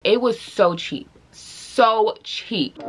It was so cheap, so cheap.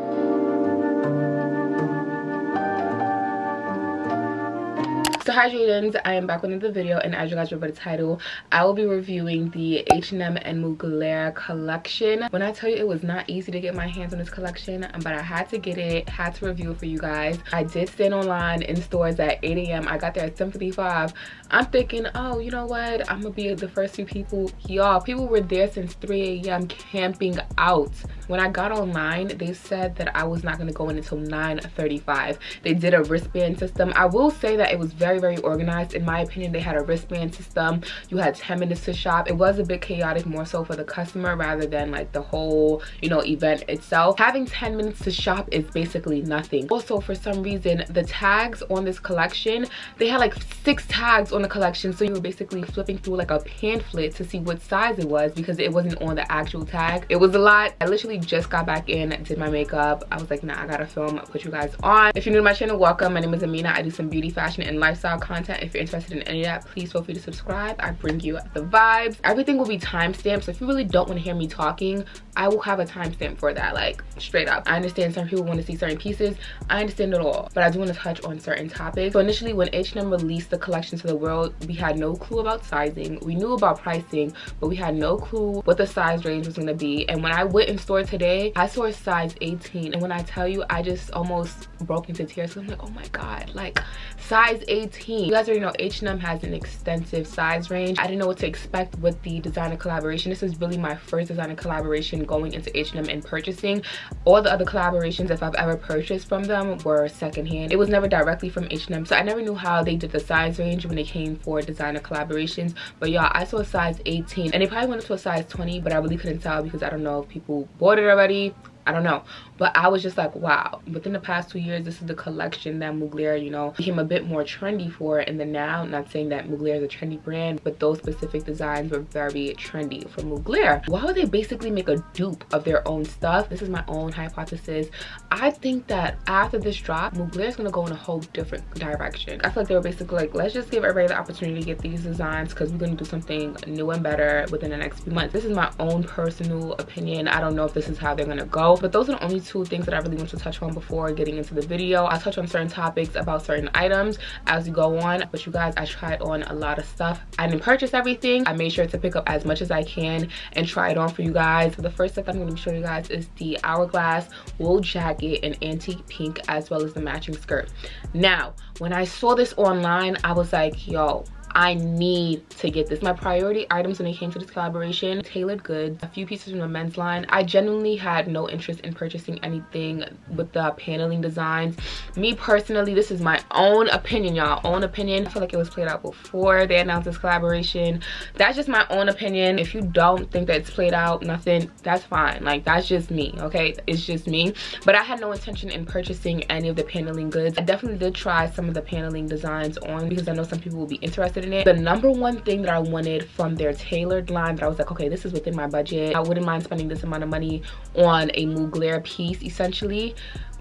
So hi Joliedens, I am back with another video, and as you guys read by the title, I will be reviewing the H&M and Mugler collection. When I tell you it was not easy to get my hands on this collection, but I had to get it, had to review it for you guys. I did stand online in stores at 8 a.m. I got there at 7:55. I'm thinking, oh, you know what? I'm gonna be the first few people. Y'all, people were there since 3 a.m. camping out. When I got online, they said that I was not gonna go in until 9:35. They did a wristband system. I will say that it was very organized. In my opinion, they had a wristband system. You had 10 minutes to shop. It was a bit chaotic, more so for the customer rather than like the whole, you know, event itself. Having 10 minutes to shop is basically nothing. Also, for some reason, the tags on this collection, they had like 6 tags on the collection, so you were basically flipping through like a pamphlet to see what size it was because it wasn't on the actual tag. It was a lot. I literally just got back in, did my makeup. I was like, nah, I gotta film, put you guys on. If you're new to my channel, welcome. My name is Amina. I do some beauty, fashion, and lifestyle content. If you're interested in any of that, please feel free to subscribe. I bring you the vibes. Everything will be timestamped, so if you really don't want to hear me talking, I will have a timestamp for that, like straight up. I understand some people want to see certain pieces. I understand it all, but I do want to touch on certain topics. So initially, when H&M released the collection to the world, we had no clue about sizing. We knew about pricing, but we had no clue what the size range was going to be. And when I went in store today, I saw a size 18, and when I tell you, I just almost broke into tears. So I'm like, oh my god, like size 18. You guys already know H&M has an extensive size range. I didn't know what to expect with the designer collaboration. This is really my first designer collaboration going into H&M and purchasing. All the other collaborations, if I've ever purchased from them, were secondhand. It was never directly from H&M, so I never knew how they did the size range when it came for designer collaborations. But y'all, I saw a size 18, and they probably went up to a size 20, but I really couldn't tell because I don't know if people bought it already. I don't know, but I was just like, wow. Within the past 2 years, this is the collection that Mugler, you know, became a bit more trendy for. And then now, not saying that Mugler is a trendy brand, but those specific designs were very trendy for Mugler. Why would they basically make a dupe of their own stuff? This is my own hypothesis. I think that after this drop, Mugler is gonna go in a whole different direction. I feel like they were basically like, let's just give everybody the opportunity to get these designs because we're gonna do something new and better within the next few months. This is my own personal opinion. I don't know if this is how they're gonna go, but those are the only 2 things that I really want to touch on before getting into the video. I'll touch on certain topics about certain items as we go on, but you guys, I tried on a lot of stuff. I didn't purchase everything. I made sure to pick up as much as I can and try it on for you guys. So the first stuff I'm going to be showing you guys is the hourglass wool jacket in antique pink, as well as the matching skirt. Now, when I saw this online, I was like, yo, I need to get this. My priority items when it came to this collaboration: tailored goods, a few pieces from the men's line. I genuinely had no interest in purchasing anything with the paneling designs. Me personally, this is my own opinion, y'all, own opinion. I feel like it was played out before they announced this collaboration. That's just my own opinion. If you don't think that it's played out, nothing, that's fine. Like, that's just me, okay? It's just me. But I had no intention in purchasing any of the paneling goods. I definitely did try some of the paneling designs on because I know some people will be interested in it. The number one thing that I wanted from their tailored line that I was like, okay, this is within my budget, I wouldn't mind spending this amount of money on a Mugler piece, essentially,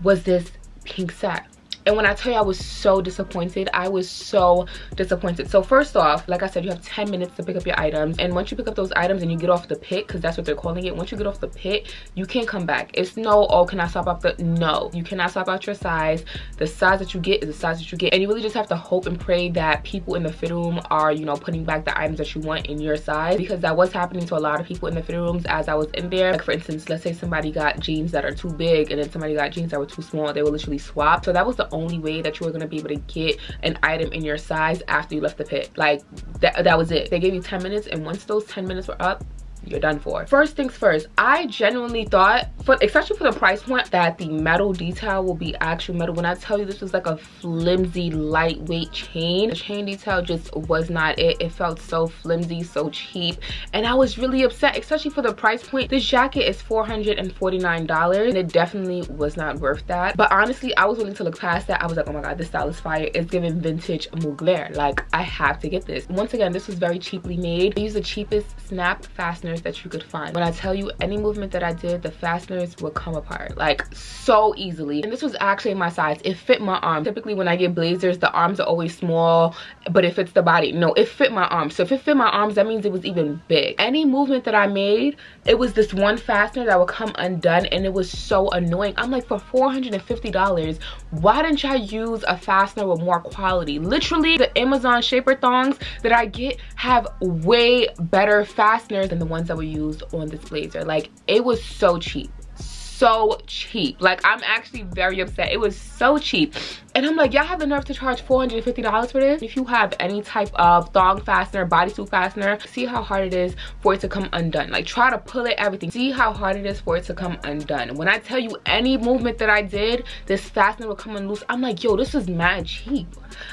was this pink set. And when I tell you, I was so disappointed. I was so disappointed. So first off, like I said, you have 10 minutes to pick up your items. And once you pick up those items and you get off the pit, because that's what they're calling it, once you get off the pit, you can't come back. It's no, oh, can I swap out the, no. You cannot swap out your size. The size that you get is the size that you get. And you really just have to hope and pray that people in the fit room are, you know, putting back the items that you want in your size. Because that was happening to a lot of people in the fit rooms as I was in there. Like, for instance, let's say somebody got jeans that are too big and then somebody got jeans that were too small. They will literally swap. So that was the only way that you were going to be able to get an item in your size after you left the pit. Like, that was it. They gave you 10 minutes, and once those 10 minutes were up, you're done for. First things first, I genuinely thought, especially for the price point, that the metal detail will be actual metal. When I tell you this was like a flimsy, lightweight chain, the chain detail just was not it. It felt so flimsy, so cheap, and I was really upset, especially for the price point. This jacket is $449, and it definitely was not worth that. But honestly, I was willing to look past that. I was like, oh my god, this style is fire. It's giving vintage Mugler. Like, I have to get this. Once again, this was very cheaply made. I used the cheapest snap fasteners fasteners that you could find. When I tell you any movement that I did, the fasteners would come apart like so easily. And this was actually my size. It fit my arm. Typically when I get blazers, the arms are always small, but it fits the body. No, it fit my arms. So if it fit my arms, that means it was even big. Any movement that I made, it was this one fastener that would come undone, and it was so annoying. I'm like, for $450, why didn't y'all use a fastener with more quality? Literally, the Amazon shaper thongs that I get have way better fasteners than the ones that were used on this blazer. Like, it was so cheap. So cheap. Like, I'm actually very upset. It was so cheap. And I'm like, y'all have the nerve to charge $450 for this? If you have any type of thong fastener, bodysuit fastener, see how hard it is for it to come undone. Like, try to pull it, everything. See how hard it is for it to come undone. When I tell you any movement that I did, this fastener would come unloose. I'm like, yo, this is mad cheap.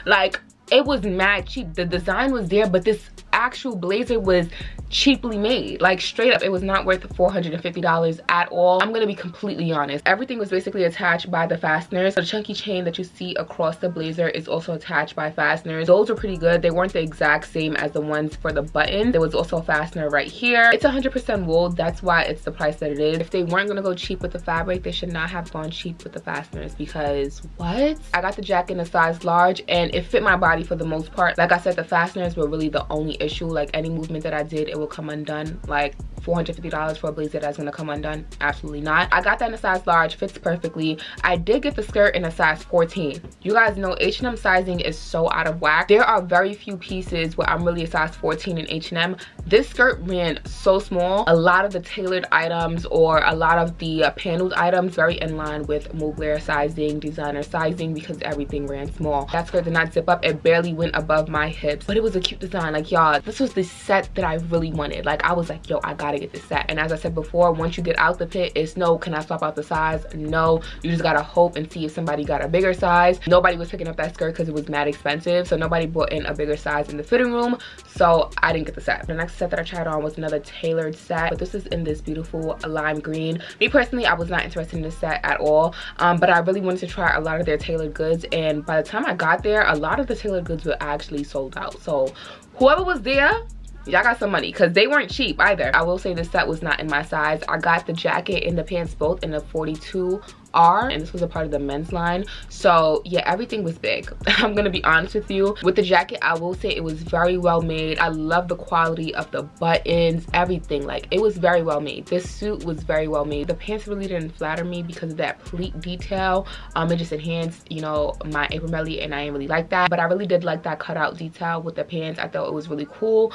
Like, it was mad cheap. The design was there, but this actual blazer was cheaply made. Like, straight up, it was not worth $450 at all. I'm gonna be completely honest. Everything was basically attached by the fasteners. The chunky chain that you see across the blazer is also attached by fasteners. Those were pretty good. They weren't the exact same as the ones for the button. There was also a fastener right here. It's 100% wool. That's why it's the price that it is. If they weren't gonna go cheap with the fabric, they should not have gone cheap with the fasteners, because what? I got the jacket in a size large and it fit my body for the most part. Like I said, the fasteners were really the only issue. Like, any movement that I did, it will come undone. Like, $450 for a blazer that's gonna come undone? Absolutely not. I got that in a size large, fits perfectly. I did get the skirt in a size 14. You guys know H&M sizing is so out of whack. There are very few pieces where I'm really a size 14 in H&M. This skirt ran so small. A lot of the tailored items, or a lot of the paneled items, very in line with Mugler sizing, designer sizing, because everything ran small. That skirt did not zip up. It barely went above my hips, but it was a cute design. Like, y'all, this was the set that I really wanted. Like, I was like, yo, I gotta get this set. And as I said before, once you get out the pit, it's no, can I swap out the size? No, you just gotta hope and see if somebody got a bigger size. Nobody was picking up that skirt because it was mad expensive, so nobody brought in a bigger size in the fitting room, so I didn't get the set. The next set that I tried on was another tailored set, but this is in this beautiful lime green. Me personally, I was not interested in this set at all, but I really wanted to try a lot of their tailored goods, and by the time I got there, a lot of the tailored goods were actually sold out. So whoever was there, y'all got some money, because they weren't cheap either. I will say this set was not in my size. I got the jacket and the pants both in a 42R, and this was a part of the men's line. So yeah, everything was big. I'm gonna be honest with you. With the jacket, I will say it was very well made. I love the quality of the buttons, everything. Like, it was very well made. This suit was very well made. The pants really didn't flatter me because of that pleat detail. It just enhanced, you know, my apron belly, and I didn't really like that. But I really did like that cutout detail with the pants. I thought it was really cool.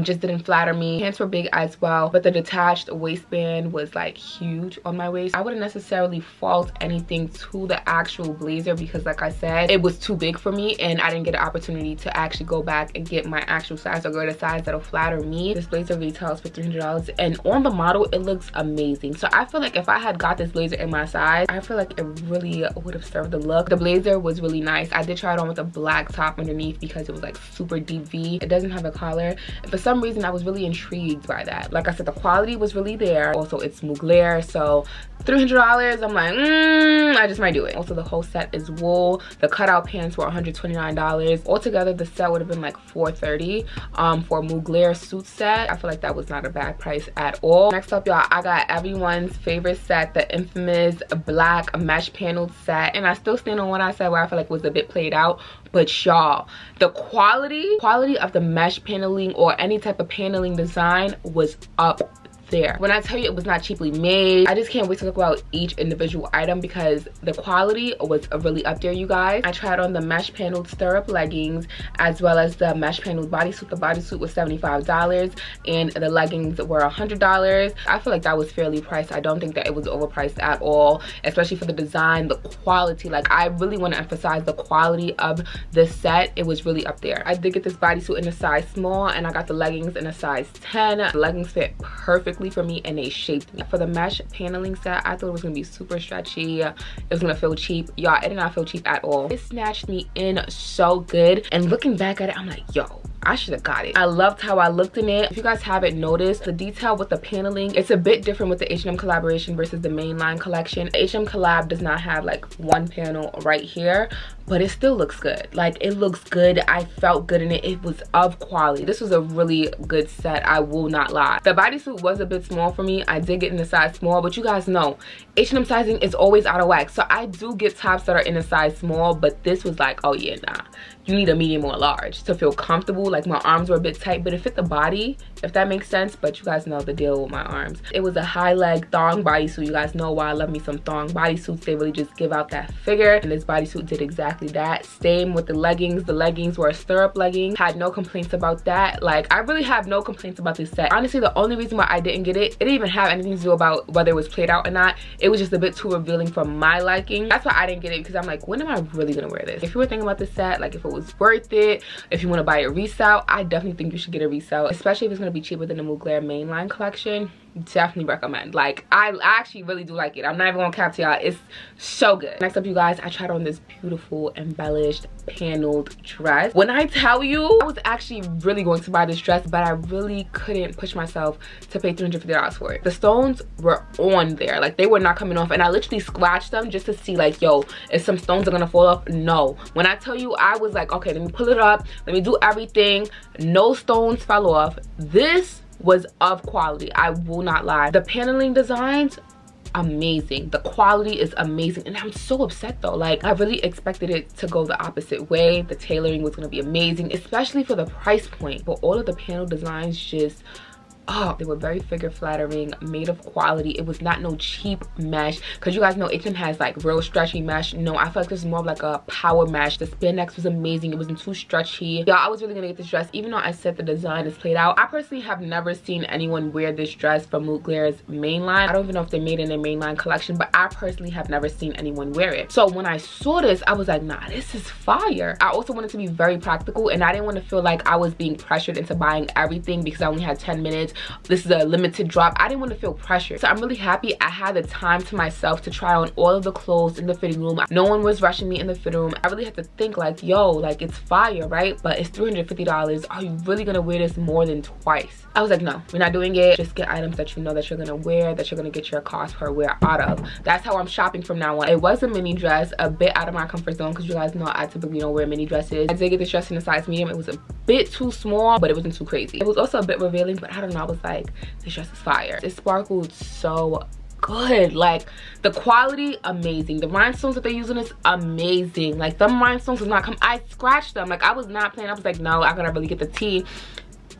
Just didn't flatter me. Pants were big as well, but the detached waistband was like huge on my waist. I wouldn't necessarily fault anything to the actual blazer, because like I said, it was too big for me, and I didn't get an opportunity to actually go back and get my actual size, or go to a size that'll flatter me. This blazer retails for $300, and on the model it looks amazing. So I feel like if I had got this blazer in my size, I feel like it really would have served the look. The blazer was really nice. I did try it on with a black top underneath because it was like super deep V. It doesn't have a collar, and for some reason I was really intrigued by that. Like I said, the quality was really there. Also, it's Mugler, so $300, I'm like, I just might do it. Also, the whole set is wool. The cutout pants were $129. Altogether, the set would have been like $430 for a Mugler suit set. I feel like that was not a bad price at all. Next up, y'all, I got everyone's favorite set, the infamous black mesh paneled set. And I still stand on what I said, where I feel like it was a bit played out. But y'all, the quality of the mesh paneling, or any type of paneling design, was up there. When I tell you it was not cheaply made, I just can't wait to talk about each individual item, because the quality was really up there, you guys. I tried on the mesh paneled stirrup leggings, as well as the mesh paneled bodysuit. The bodysuit was $75 and the leggings were $100. I feel like that was fairly priced. I don't think that it was overpriced at all, especially for the design, the quality. Like, I really want to emphasize the quality of this set. It was really up there. I did get this bodysuit in a size small, and I got the leggings in a size 10. The leggings fit perfectly for me, and they shaped me. For the mesh paneling set, I thought it was gonna be super stretchy. It was gonna feel cheap. Y'all, it did not feel cheap at all. It snatched me in so good, and looking back at it, I'm like, yo, I should have got it. I loved how I looked in it. If you guys haven't noticed, the detail with the paneling, it's a bit different with the H&M collaboration versus the mainline collection. H&M collab does not have like one panel right here, but it still looks good. Like, it looks good. I felt good in it. It was of quality. This was a really good set, I will not lie. The bodysuit was a bit small for me. I did get in the size small, but you guys know H&M sizing is always out of whack. So I do get tops that are in a size small, but this was like, oh yeah, nah. You need a medium or a large to feel comfortable. Like, my arms were a bit tight, but it fit the body, if that makes sense. But you guys know the deal with my arms. It was a high leg thong bodysuit. You guys know why I love me some thong bodysuits. They really just give out that figure, and this bodysuit did exactly that. Same with the leggings. The leggings were a stirrup legging. Had no complaints about that. Like, I really have no complaints about this set. Honestly, the only reason why I didn't get it, it didn't even have anything to do about whether it was played out or not. It was just a bit too revealing for my liking. That's why I didn't get it, because I'm like, when am I really gonna wear this? If you were thinking about this set, like if it was worth it, if you want to buy a resale, I definitely think you should get a resale, especially if it's going to be cheaper than the Mugler mainline collection. Definitely recommend. Like, I actually really do like it. I'm not even gonna cap to y'all, it's so good. Next up, you guys, I tried on this beautiful embellished paneled dress. When I tell you, I was actually really going to buy this dress, but I really couldn't push myself to pay $350 for it. The stones were on there, like they were not coming off, and I literally scratched them just to see like, yo, if some stones are gonna fall off. No, when I tell you, I was like, okay, let me pull it up, let me do everything. No stones fell off. This was of quality, I will not lie. The paneling designs, amazing. The quality is amazing, and I'm so upset though. Like, I really expected it to go the opposite way. The tailoring was gonna be amazing, especially for the price point. But all of the panel designs just, oh, they were very figure flattering, made of quality. It was not no cheap mesh, because you guys know H&M has like real stretchy mesh. No, I feel like this is more of like a power mesh. The spandex was amazing. It wasn't too stretchy. Y'all, I was really gonna get this dress, even though I said the design is played out. I personally have never seen anyone wear this dress from Mugler's mainline. I don't even know if they made it in their mainline collection, but I personally have never seen anyone wear it. So when I saw this, I was like, nah, this is fire. I also wanted to be very practical, and I didn't want to feel like I was being pressured into buying everything because I only had 10 minutes. This is a limited drop. I didn't want to feel pressured. So I'm really happy I had the time to myself to try on all of the clothes in the fitting room. No one was rushing me in the fitting room. I really had to think like, yo, like it's fire, right? But it's $350. Are you really gonna wear this more than twice? I was like, no, we're not doing it. Just get items that you know that you're gonna wear, that you're gonna get your cost per wear out of. That's how I'm shopping from now on. It was a mini dress, a bit out of my comfort zone, because you guys know I typically don't wear mini dresses. I did get this dress in a size medium. It was a bit too small, but it wasn't too crazy. It was also a bit revealing, but I don't know, I was like, this dress is fire. It sparkled so good. Like, the quality, amazing. The rhinestones that they use on this, amazing. Like, them rhinestones was not come. I scratched them. Like, I was not playing. I was like, no, I gotta really get the tea.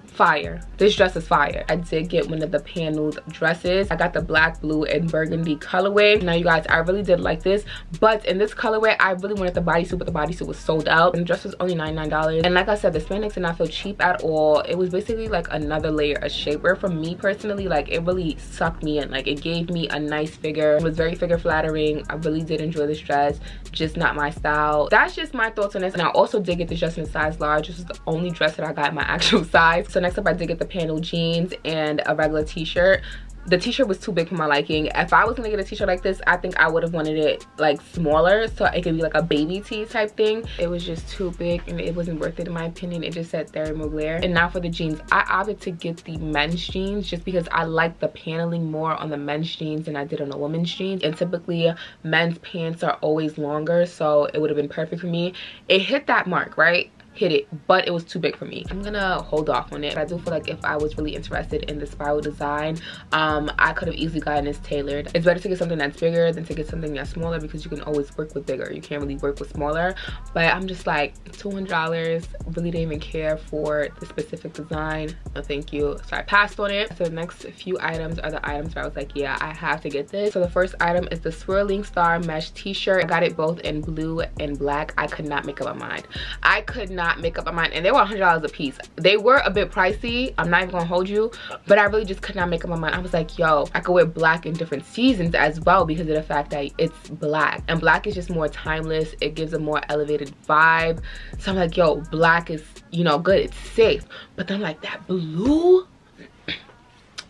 Fire. This dress is fire. I did get one of the paneled dresses. I got the black, blue, and burgundy colorway. Now you guys, I really did like this, but in this colorway I really wanted the bodysuit, but the bodysuit was sold out, and the dress was only $99. And like I said, the spandex did not feel cheap at all. It was basically like another layer of shapewear for me personally. Like, it really sucked me in. Like, it gave me a nice figure. It was very figure flattering. I really did enjoy this dress, just not my style. That's just my thoughts on this. And I also did get this dress in a size large. This is the only dress that I got in my actual size. So next up, I did get the panel jeans and a regular t-shirt. The t-shirt was too big for my liking. If I was gonna get a t-shirt like this, I think I would have wanted it like smaller, so it could be like a baby tee type thing. It was just too big, and it wasn't worth it in my opinion. It just said Thierry Mugler. And now for the jeans, I opted to get the men's jeans just because I like the paneling more on the men's jeans than I did on the women's jeans. And typically men's pants are always longer, so it would have been perfect for me. It hit that mark, right? Hit it, but it was too big for me. I'm gonna hold off on it. I do feel like if I was really interested in the spiral design, I could have easily gotten this tailored. It's better to get something that's bigger than to get something that's smaller, because you can always work with bigger. You can't really work with smaller. But I'm just like, $200, really didn't even care for the specific design. No thank you. So I passed on it. So the next few items are the items where I was like, yeah, I have to get this. So the first item is the swirling star mesh t-shirt. I got it both in blue and black. I could not make up my mind. I could not make up my mind, and they were $100 a piece. They were a bit pricey, I'm not even gonna hold you, but I really just could not make up my mind. I was like, yo, I could wear black in different seasons as well, because of the fact that it's black, and black is just more timeless. It gives a more elevated vibe. So I'm like, yo, black is, you know, good, it's safe. But then like that blue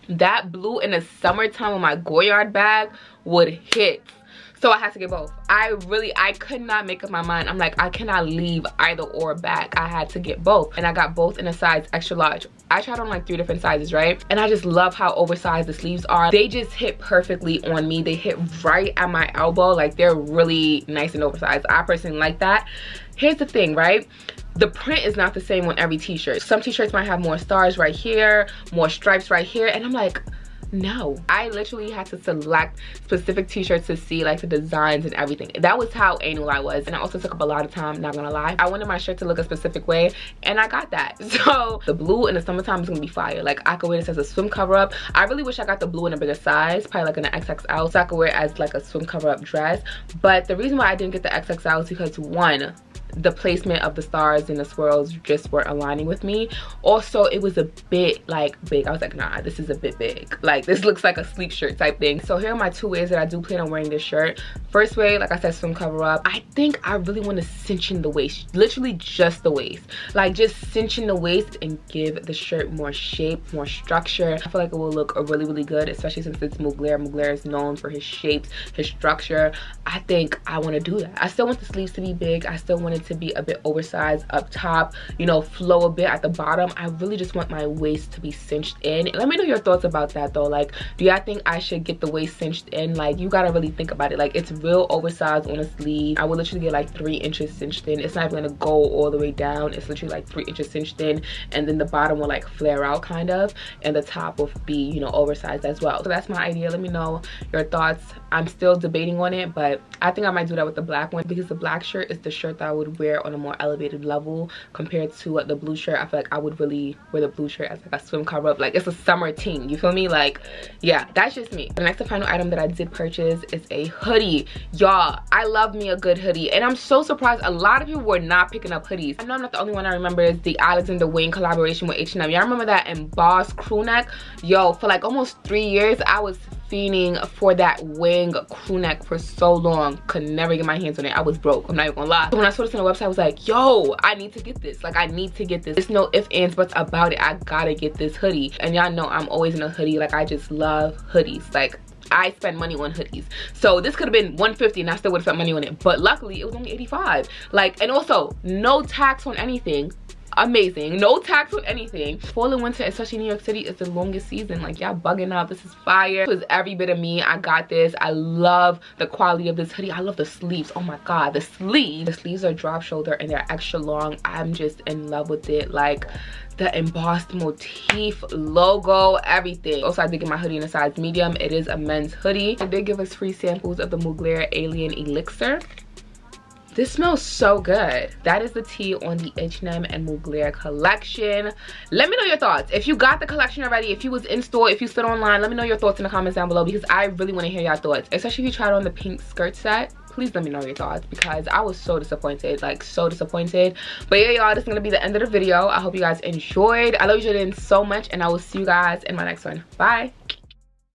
in the summertime with my Goyard bag would hit. So I had to get both. I could not make up my mind. I'm like, I cannot leave either or back. I had to get both. And I got both in a size extra large. I tried on like 3 different sizes, right? And I just love how oversized the sleeves are. They just hit perfectly on me. They hit right at my elbow. Like, they're really nice and oversized. I personally like that. Here's the thing, right? The print is not the same on every t-shirt. Some t-shirts might have more stars right here, more stripes right here, and I'm like, no. I literally had to select specific t-shirts to see like the designs and everything. That was how anal I was, and I also took up a lot of time, not gonna lie. I wanted my shirt to look a specific way, and I got that. So the blue in the summertime is gonna be fire. Like, I could wear this as a swim cover up. I really wish I got the blue in a bigger size, probably like in an XXL, so I could wear it as like a swim cover up dress. But the reason why I didn't get the XXL is because, one, the placement of the stars and the swirls just weren't aligning with me. Also, it was a bit like big. I was like, nah, this is a bit big. Like, this looks like a sleep shirt type thing. So here are my 2 ways that I do plan on wearing this shirt. First way, like I said, swim cover up. I think I really want to cinch in the waist, literally just the waist. Like, just cinch in the waist and give the shirt more shape, more structure. I feel like it will look really, really good, especially since it's Mugler. Mugler is known for his shapes, his structure. I think I want to do that. I still want the sleeves to be big. I still want it to be a bit oversized up top, you know, flow a bit at the bottom. I really just want my waist to be cinched in. Let me know your thoughts about that though. Like, do y'all think I should get the waist cinched in? Like, you gotta really think about it. Like, it's real oversized on a sleeve. I would literally get like 3 inches cinched in. It's not even gonna go all the way down. It's literally like 3 inches cinched in, and then the bottom will like flare out kind of, and the top will be, you know, oversized as well. So that's my idea. Let me know your thoughts. I'm still debating on it, but I think I might do that with the black one, because the black shirt is the shirt that I would wear on a more elevated level compared to the blue shirt. I feel like I would really wear the blue shirt as like a swim cover up. Like, it's a summer team, you feel me? Like, yeah, that's just me. The next and final item that I did purchase is a hoodie. Y'all, I love me a good hoodie, and I'm so surprised a lot of you were not picking up hoodies. I know I'm not the only one. I remember is the Alexander Wayne collaboration with H&M. Y'all remember that embossed crew neck? Yo, for like almost 3 years I was fiending for that wing crew neck for so long. Could never get my hands on it. I was broke, I'm not even gonna lie. So when I saw this on the website, I was like, yo, I need to get this. Like, I need to get this. There's no ifs, ands, buts about it. I gotta get this hoodie. And y'all know I'm always in a hoodie. Like, I just love hoodies. Like, I spend money on hoodies. So this could have been $150 and I still would have spent money on it. But luckily it was only $85. Like, and also no tax on anything. Amazing. No tax on anything. Fall and winter, especially in New York City, is the longest season. Like, y'all bugging out. This is fire. It was every bit of me. I got this. I love the quality of this hoodie. I love the sleeves. Oh my god, the sleeves. The sleeves are drop shoulder and they're extra long. I'm just in love with it. Like, the embossed motif, logo, everything. Also, I did get my hoodie in a size medium. It is a men's hoodie. They did give us free samples of the Mugler Alien Elixir. This smells so good. That is the tea on the H&M and Mugler collection. Let me know your thoughts. If you got the collection already, if you was in store, if you stood online, let me know your thoughts in the comments down below, because I really want to hear y'all thoughts. Especially if you tried on the pink skirt set. Please let me know your thoughts, because I was so disappointed, like so disappointed. But yeah, y'all, this is gonna be the end of the video. I hope you guys enjoyed. I love you, Jolieden, so much, and I will see you guys in my next one. Bye.